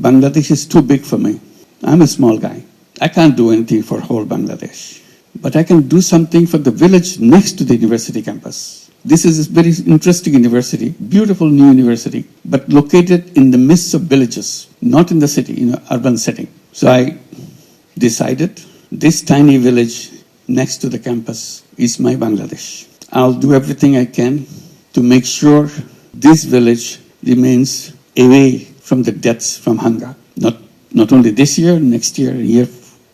Bangladesh is too big for me. I'm a small guy. I can't do anything for whole Bangladesh. But I can do something for the village next to the university campus. This is a very interesting university, beautiful new university, but located in the midst of villages, not in the city, in an urban setting. So I decided this tiny village next to the campus is my Bangladesh. I'll do everything I can to make sure this village remains away from the deaths from hunger. Not only this year, next year, a year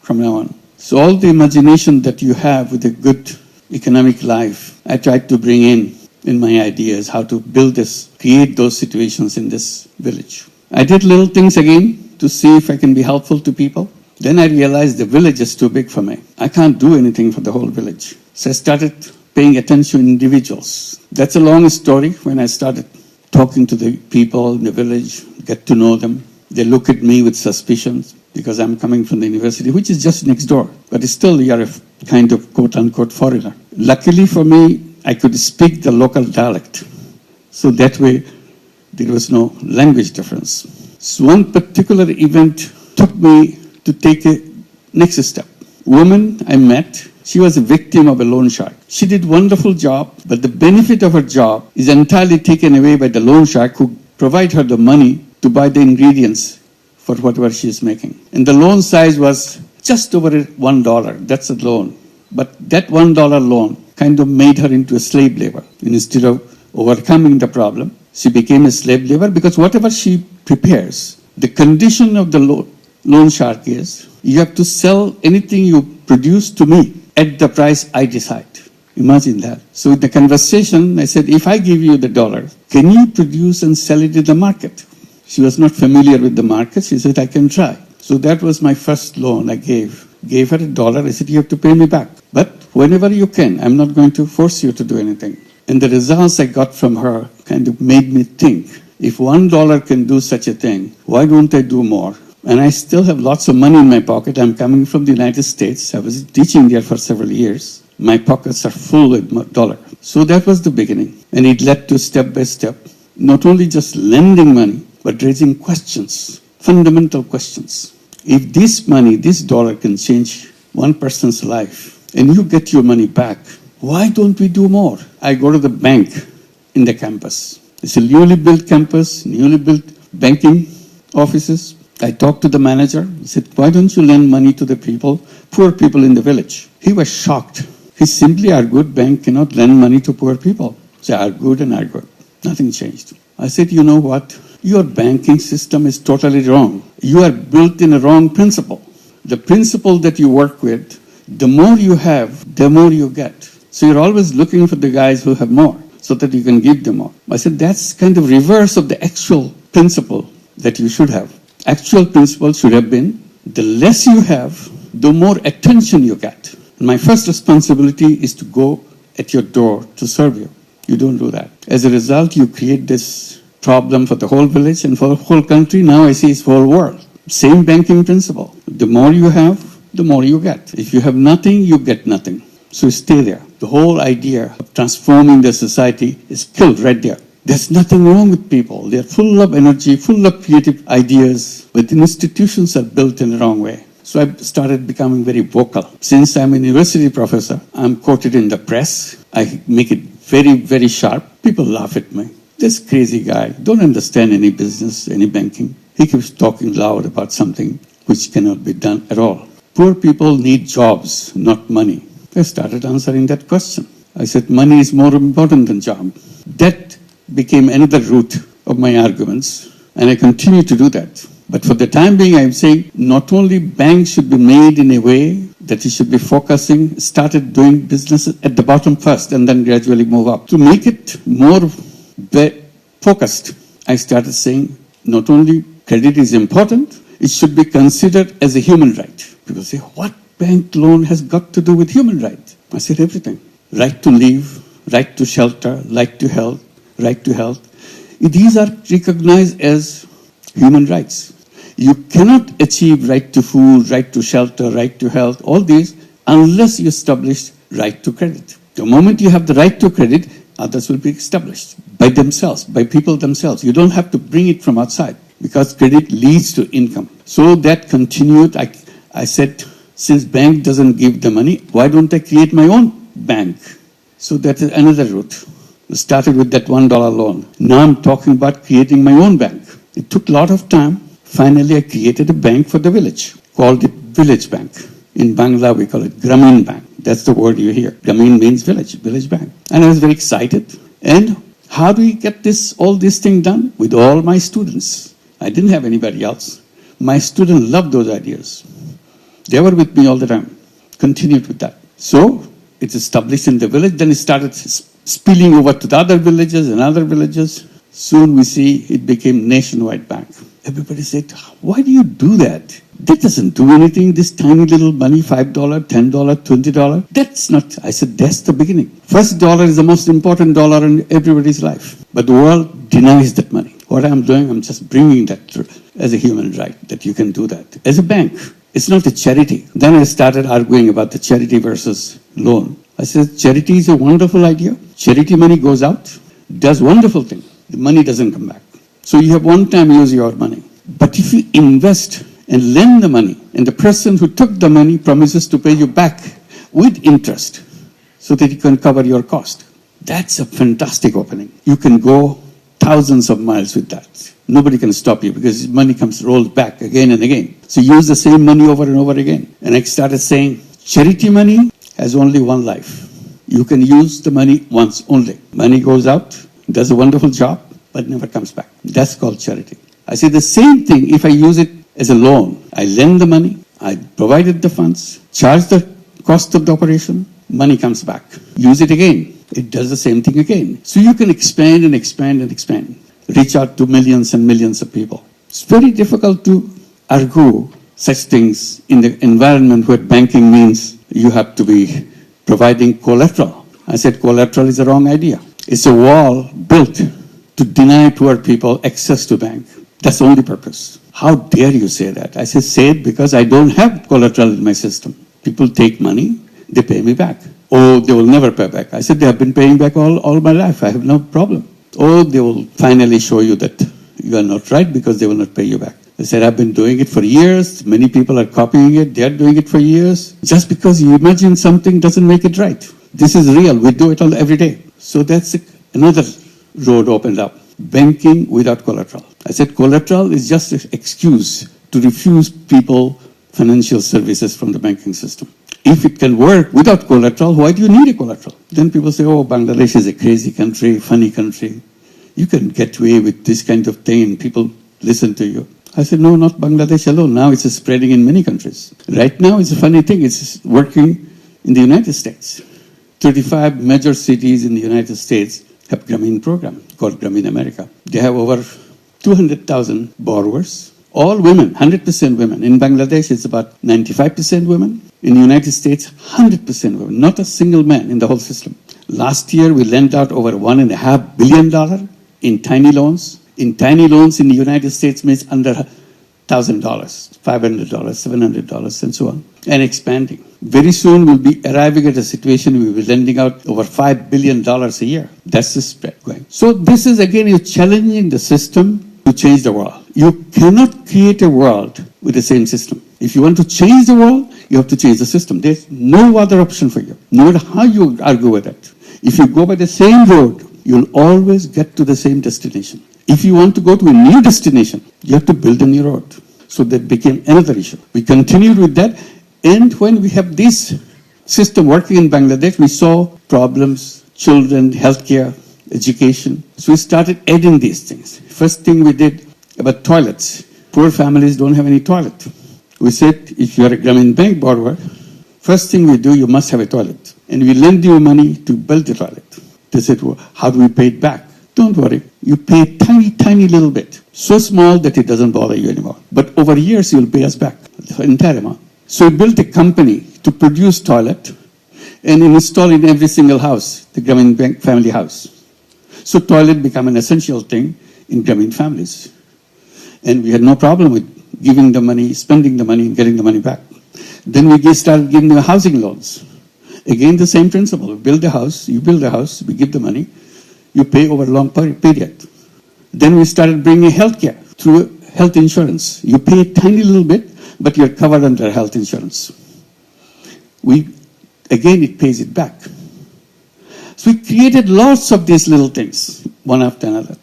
from now on. So all the imagination that you have with a good economic life, I tried to bring in my ideas, how to build this, create those situations in this village. I did little things again to see if I can be helpful to people. Then I realized the village is too big for me. I can't do anything for the whole village. So I started paying attention to individuals. That's a long story. When I started talking to the people in the village, get to know them, they look at me with suspicions because I'm coming from the university, which is just next door. But still, you're a kind of quote-unquote foreigner. Luckily for me, I could speak the local dialect. So that way, there was no language difference. So one particular event took me to take a next step. Woman I met, she was a victim of a loan shark. She did a wonderful job, but the benefit of her job is entirely taken away by the loan shark who provide her the money to buy the ingredients for whatever she is making. And the loan size was just over $1. That's a loan. But that $1 loan kind of made her into a slave labor. And instead of overcoming the problem, she became a slave labor because whatever she prepares, the condition of the loan shark is you have to sell anything you produce to me at the price I decide. Imagine that. So in the conversation, I said, if I give you the dollar, can you produce and sell it in the market? She was not familiar with the market. She said, I can try. So that was my first loan I gave. Gave her $1. I said, you have to pay me back. But whenever you can, I'm not going to force you to do anything. And the results I got from her kind of made me think, if $1 can do such a thing, why don't I do more? And I still have lots of money in my pocket. I'm coming from the United States. I was teaching there for several years. My pockets are full with dollar. So that was the beginning. And it led to step by step, not only just lending money, but raising questions, fundamental questions. If this money, this dollar can change one person's life and you get your money back, why don't we do more? I go to the bank in the campus. It's a newly built campus, newly built banking offices. I talked to the manager. He said, why don't you lend money to the people, poor people in the village? He was shocked. He simply argued, bank cannot lend money to poor people. So I argued and argued. Nothing changed. I said, you know what? Your banking system is totally wrong. You are built in a wrong principle. The principle that you work with, the more you have, the more you get. So you're always looking for the guys who have more so that you can give them more. I said, that's kind of reverse of the actual principle that you should have. Actual principle should have been, the less you have, the more attention you get. And my first responsibility is to go at your door to serve you. You don't do that. As a result, you create this problem for the whole village and for the whole country. Now I see it's whole world. Same banking principle. The more you have, the more you get. If you have nothing, you get nothing. So stay there. The whole idea of transforming the society is killed right there. There's nothing wrong with people. They're full of energy, full of creative ideas, but the institutions are built in the wrong way. So I started becoming very vocal. Since I'm a university professor, I'm quoted in the press. I make it very, very sharp. People laugh at me. This crazy guy, don't understand any business, any banking. He keeps talking loud about something which cannot be done at all. Poor people need jobs, not money. I started answering that question. I said, money is more important than job. That became another root of my arguments, and I continue to do that. But for the time being, I'm saying not only banks should be made in a way that it should be focusing, started doing business at the bottom first and then gradually move up. To make it more focused, I started saying not only credit is important, it should be considered as a human right. People say, what bank loan has got to do with human right? I said everything. Right to live, right to shelter, right to health, right to health. These are recognized as human rights. You cannot achieve right to food, right to shelter, right to health, all these, unless you establish right to credit. The moment you have the right to credit, others will be established by themselves, by people themselves. You don't have to bring it from outside. because credit leads to income. So that continued. I said, since bank doesn't give the money, why don't I create my own bank? So that is another route. I started with that $1 loan. Now I'm talking about creating my own bank. It took a lot of time. Finally, I created a bank for the village, called it Village Bank. In Bangla, we call it Gramin Bank. That's the word you hear. Gramin means village, village bank. And I was very excited. And how do we get all this thing done? With all my students. I didn't have anybody else. My students loved those ideas. They were with me all the time. Continued with that. So it's established in the village. Then it started spilling over to the other villages and other villages. Soon we see it became nationwide bank. Everybody said, why do you do that? That doesn't do anything, this tiny little money, $5, $10, $20. That's not, I said, that's the beginning. First dollar is the most important dollar in everybody's life. But the world denies that money. What I'm doing, I'm just bringing that as a human right, that you can do that. As a bank, it's not a charity. Then I started arguing about the charity versus loan. I said, charity is a wonderful idea. Charity money goes out, does wonderful things. The money doesn't come back. So you have one time use your money. But if you invest and lend the money, and the person who took the money promises to pay you back with interest so that you can cover your cost, that's a fantastic opening. You can go thousands of miles with that. Nobody can stop you because money rolls back again and again. So use the same money over and over again. And I started saying, charity money has only one life. You can use the money once only. Money goes out, does a wonderful job, but never comes back. That's called charity. I say the same thing if I use it as a loan. I lend the money, I provided the funds, charge the cost of the operation, money comes back. Use it again. It does the same thing again. So you can expand and expand and expand. Reach out to millions and millions of people. It's very difficult to argue such things in the environment where banking means you have to be providing collateral. I said collateral is a wrong idea. It's a wall built to deny poor people access to bank. That's the only purpose. How dare you say that? I say it because I don't have collateral in my system. People take money, they pay me back. Oh, they will never pay back. I said they have been paying back all my life. I have no problem. Oh, they will finally show you that you are not right because they will not pay you back. I said, I've been doing it for years. Many people are copying it. They are doing it for years. Just because you imagine something doesn't make it right. This is real. We do it every day. So that's another road opened up. Banking without collateral. I said collateral is just an excuse to refuse people financial services from the banking system. If it can work without collateral, why do you need a collateral? Then people say, oh, Bangladesh is a crazy country, funny country. You can get away with this kind of thing and people listen to you. I said, no, not Bangladesh alone. Now it's spreading in many countries. Right now, it's a funny thing. It's working in the United States. 35 major cities in the United States have Gramin program called Gramin America. They have over 200,000 borrowers, all women, 100% women. In Bangladesh, it's about 95% women. In the United States, 100% women, not a single man in the whole system. Last year, we lent out over $1.5 billion in tiny loans. In tiny loans in the United States means under $1,000, $500, $700, and so on, and expanding. Very soon, we'll be arriving at a situation where we'll be lending out over $5 billion a year. That's the spread going. So this is, again, you're challenging the system to change the world. You cannot create a world with the same system. If you want to change the world, you have to change the system. There's no other option for you, no matter how you argue with it. If you go by the same road, you'll always get to the same destination. If you want to go to a new destination, you have to build a new road. So that became another issue. We continued with that. And when we have this system working in Bangladesh, we saw problems, children, healthcare, education. So we started adding these things. First thing we did about toilets. Poor families don't have any toilet. We said, if you are a Gramin Bank borrower, first thing we do, you must have a toilet. And we lend you money to build the toilet. They said, well, how do we pay it back? Don't worry. You pay a tiny, tiny little bit. So small that it doesn't bother you anymore. But over years, you'll pay us back the entire amount. So we built a company to produce toilet and install in every single house, the Gramin Bank family house. So toilet became an essential thing in Gramin families. And we had no problem with giving the money, spending the money, and getting the money back. Then we started giving them housing loans. Again, the same principle. We build a house, you build a house, we give the money, you pay over a long period. Then we started bringing healthcare through health insurance. You pay a tiny little bit, but you're covered under health insurance. Again, it pays it back. So we created lots of these little things, one after another,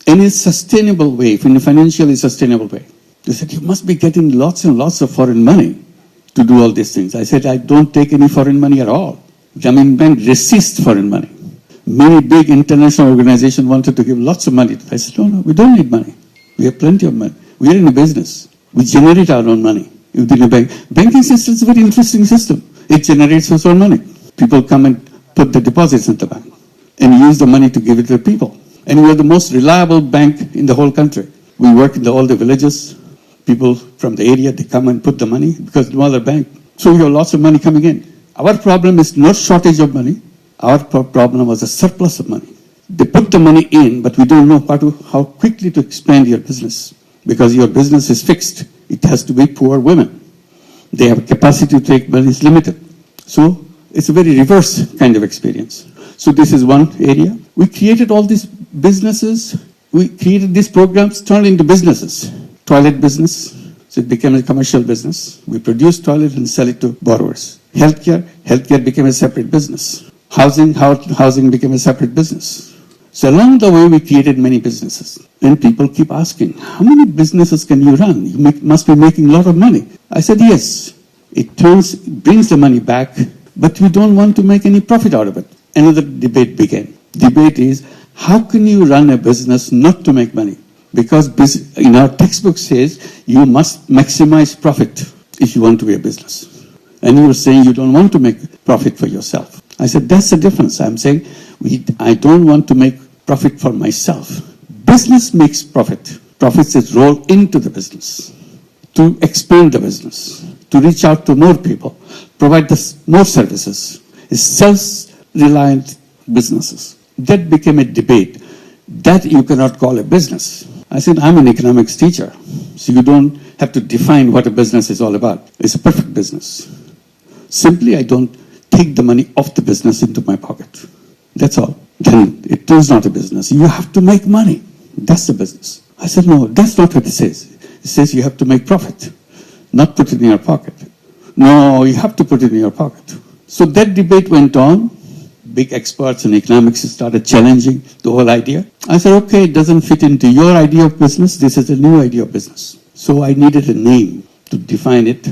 in a sustainable way, in a financially sustainable way. They said, you must be getting lots and lots of foreign money to do all these things. I said, I don't take any foreign money at all. Grameen Bank resists foreign money. Many big international organizations wanted to give lots of money. I said, no, we don't need money. We have plenty of money. We are in a business. We generate our own money within a bank. Banking system is a very interesting system. It generates its own money. People come and put the deposits in the bank and use the money to give it to the people. And we are the most reliable bank in the whole country. We work in all the villages. People from the area, they come and put the money because no other bank. So we have lots of money coming in. Our problem is not shortage of money. Our problem was a surplus of money. They put the money in, but we don't know how quickly to expand your business because your business is fixed. It has to be poor women. They have capacity to take money is limited. So it's a very reverse kind of experience. So this is one area. We created all these businesses. We created these programs, turned into businesses. Toilet business, so it became a commercial business. We produce toilet and sell it to borrowers. Healthcare became a separate business. Housing became a separate business. So along the way, we created many businesses. And people keep asking, how many businesses can you run? You must be making a lot of money. I said, yes. It brings the money back, but we don't want to make any profit out of it. Another debate began. Debate is, how can you run a business not to make money? Because in our textbook says, you must maximize profit if you want to be a business. And you were saying you don't want to make profit for yourself. I said, that's the difference. I'm saying, I don't want to make profit for myself. Business makes profit. Profits is rolled into the business to expand the business, to reach out to more people, provide more services. It's self-reliant businesses. That became a debate. That you cannot call a business. I said, I'm an economics teacher, so you don't have to define what a business is all about. It's a perfect business. Simply, I don't take the money off the business into my pocket. That's all. Then it is not a business. You have to make money. That's the business. I said, no, that's not what it says. It says you have to make profit, not put it in your pocket. No, you have to put it in your pocket. So that debate went on. Big experts in economics started challenging the whole idea. I said, okay, it doesn't fit into your idea of business. This is a new idea of business. So I needed a name to define it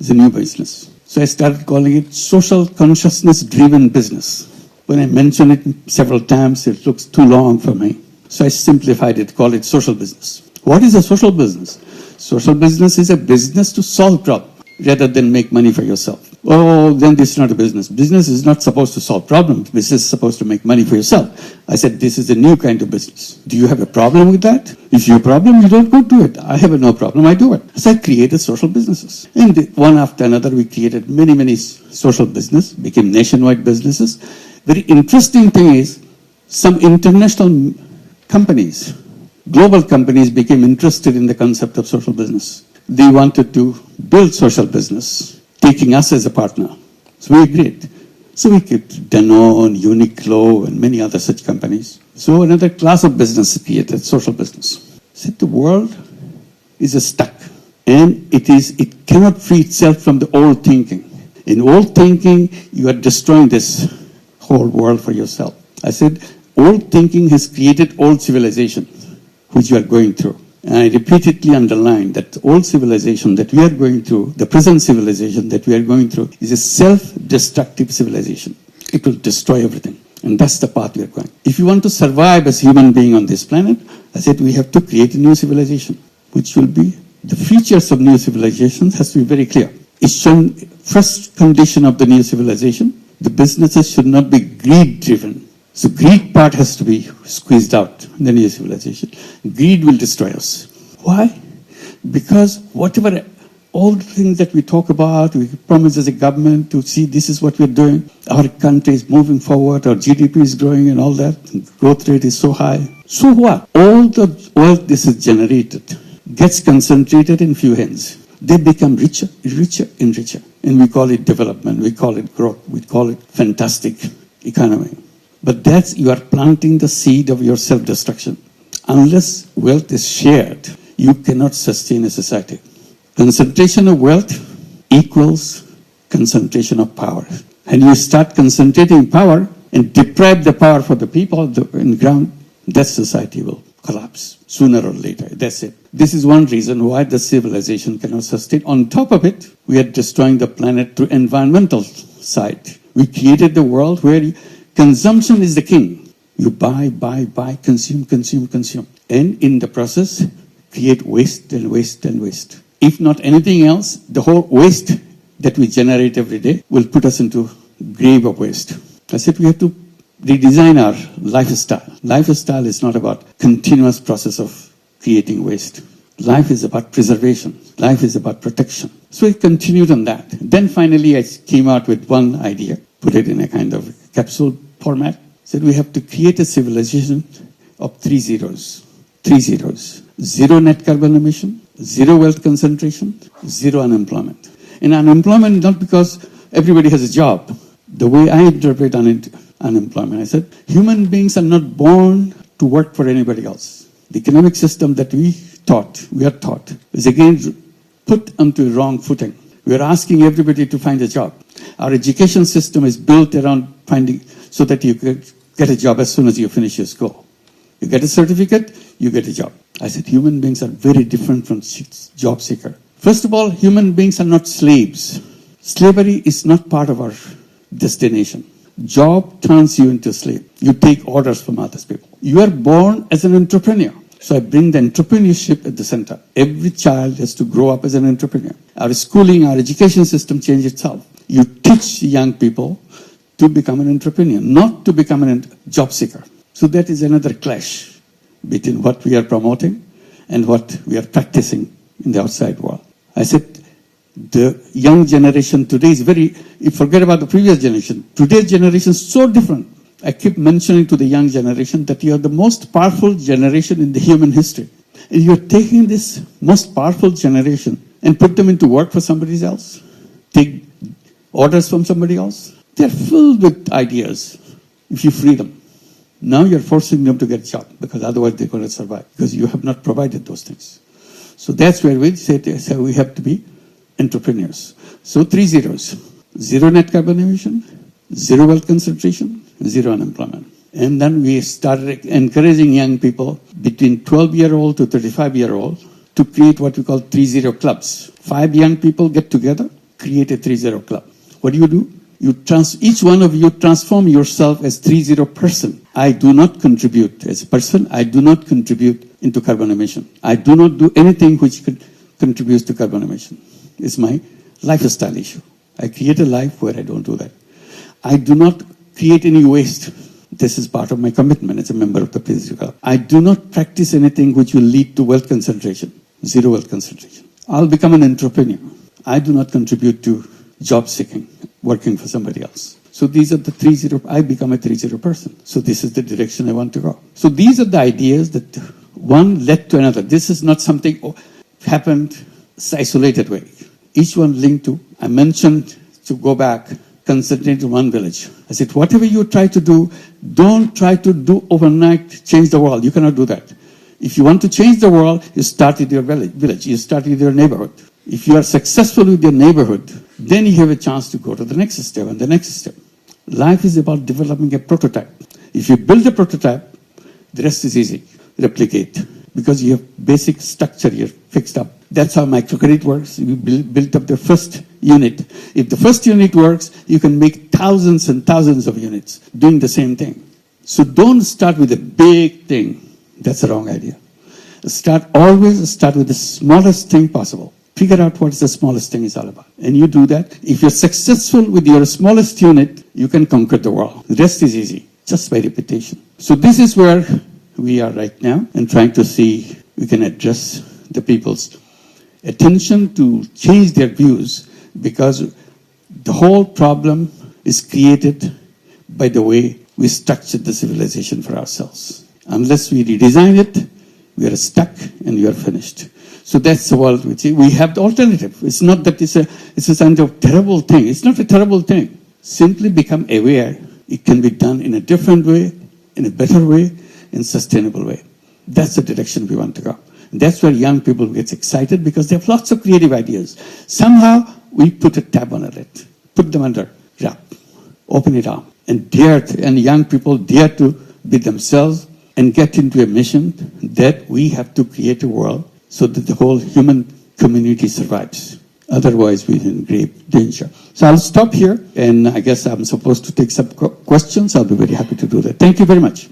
as a new business. So I started calling it social consciousness-driven business. When I mention it several times, it looks too long for me. So I simplified it, called it social business. What is a social business? Social business is a business to solve problems rather than make money for yourself. Oh, then this is not a business. Business is not supposed to solve problems. Business is supposed to make money for yourself. I said, this is a new kind of business. Do you have a problem with that? If you have a problem, you don't go do it. I have no problem, I do it. So I created social businesses. And one after another, we created many social business, became nationwide businesses. Very interesting thing is, some international companies, global companies became interested in the concept of social business. They wanted to build social business, taking us as a partner. So we agreed. So we kept Danone, Uniqlo, and many other such companies. So another class of business created, social business. Said the world is stuck, and it cannot free itself from the old thinking. In old thinking, you are destroying this whole world for yourself. I said, old thinking has created old civilization, which you are going through. And I repeatedly underlined that old civilization that we are going through, the present civilization that we are going through, is a self-destructive civilization. It will destroy everything. And that's the path we are going. If you want to survive as human being on this planet, I said we have to create a new civilization, which will be, the features of new civilizations has to be very clear. It's shown, first condition of the new civilization, the businesses should not be greed-driven. So greed part has to be squeezed out in the new civilization. Greed will destroy us. Why? Because whatever, all the things that we talk about, we promise as a government to see this is what we're doing. Our country is moving forward, our GDP is growing and all that. Growth rate is so high. So what? All the wealth this is generated gets concentrated in few hands. They become richer and richer. And we call it development, we call it growth, we call it fantastic economy. But you are planting the seed of your self-destruction. Unless wealth is shared, you cannot sustain a society. Concentration of wealth equals concentration of power. And you start concentrating power and deprive the power for the people on the ground, that society will collapse sooner or later. That's it. This is one reason why the civilization cannot sustain. On top of it, we are destroying the planet through environmental side. We created the world where consumption is the king. You buy, consume. And in the process, create waste and waste and waste. If not anything else, the whole waste that we generate every day will put us into grave of waste. I said we have to redesign our lifestyle. Lifestyle is not about continuous process of creating waste. Life is about preservation. Life is about protection. So we continued on that. Then finally I came out with one idea, put it in a kind of capsule format. Said we have to create a civilization of 3 zeros. 3 zeros. 0 net carbon emission, 0 wealth concentration, 0 unemployment. And unemployment not because everybody has a job. The way I interpret unemployment, I said, human beings are not born to work for anybody else. The economic system that we are taught, is again put onto a wrong footing. We are asking everybody to find a job. Our education system is built around finding, so that you can get a job as soon as you finish your school. You get a certificate, you get a job. I said, human beings are very different from job seeker. First of all, human beings are not slaves. Slavery is not part of our destination. Job turns you into a slave. You take orders from other people. You are born as an entrepreneur. So I bring the entrepreneurship at the center. Every child has to grow up as an entrepreneur. Our schooling, our education system change itself. You teach young people to become an entrepreneur, not to become a job seeker. So that is another clash between what we are promoting and what we are practicing in the outside world. I said, the young generation today is you forget about the previous generation. Today's generation is so different. I keep mentioning to the young generation that you are the most powerful generation in the human history. And you're taking this most powerful generation and put them into work for somebody else. Take orders from somebody else. They're filled with ideas if you free them. Now you're forcing them to get a job because otherwise they're going to survive because you have not provided those things. So that's where we say we have to be entrepreneurs. So 3 zeros. 0 net carbon emission, 0 wealth concentration, 0 unemployment. And then we started encouraging young people between 12-year-old to 35-year-old to create what we call 3-0 clubs. 5 young people get together, create a 3-0 club. What do? Each one of you transform yourself as 3-0 person. I do not contribute as a person. I do not contribute into carbon emission. I do not do anything which contributes to carbon emission. It's my lifestyle issue. I create a life where I don't do that. I do not create any waste. This is part of my commitment as a member of the Peace Club. I do not practice anything which will lead to wealth concentration. 0 wealth concentration. I'll become an entrepreneur. I do not contribute to job seeking, working for somebody else. So these are the 3-0. I become a 3-0 person. So this is the direction I want to go. So these are the ideas that one led to another. This is not something happened isolated way. Each one linked to, I mentioned to go back, concentrate in one village. I said, whatever you try to do, don't try to do overnight, change the world. You cannot do that. If you want to change the world, you start with your village. You start with your neighborhood. If you are successful with your neighborhood, then you have a chance to go to the next step and the next step. Life is about developing a prototype. If you build a prototype, the rest is easy. Replicate. Because you have basic structure here fixed up. That's how microcredit works. You built up the first unit. If the first unit works, you can make thousands and thousands of units doing the same thing. So don't start with a big thing. That's the wrong idea. Always start with the smallest thing possible. Figure out what the smallest thing is all about. And you do that. If you're successful with your smallest unit, you can conquer the world. The rest is easy, just by repetition. So this is where we are right now and trying to see we can address the people's attention to change their views, because the whole problem is created by the way we structured the civilization for ourselves. Unless we redesign it, we are stuck and we are finished. So that's the world we have the alternative. It's not that it's a kind of terrible thing. It's not a terrible thing. Simply become aware it can be done in a different way, in a better way, in a sustainable way. That's the direction we want to go. That's where young people get excited because they have lots of creative ideas. Somehow we put a tab on it, put them under wrap, open it up, and young people dare to be themselves and get into a mission that we have to create a world so that the whole human community survives. Otherwise, we're in grave danger. So I'll stop here, and I guess I'm supposed to take some questions. I'll be very happy to do that. Thank you very much.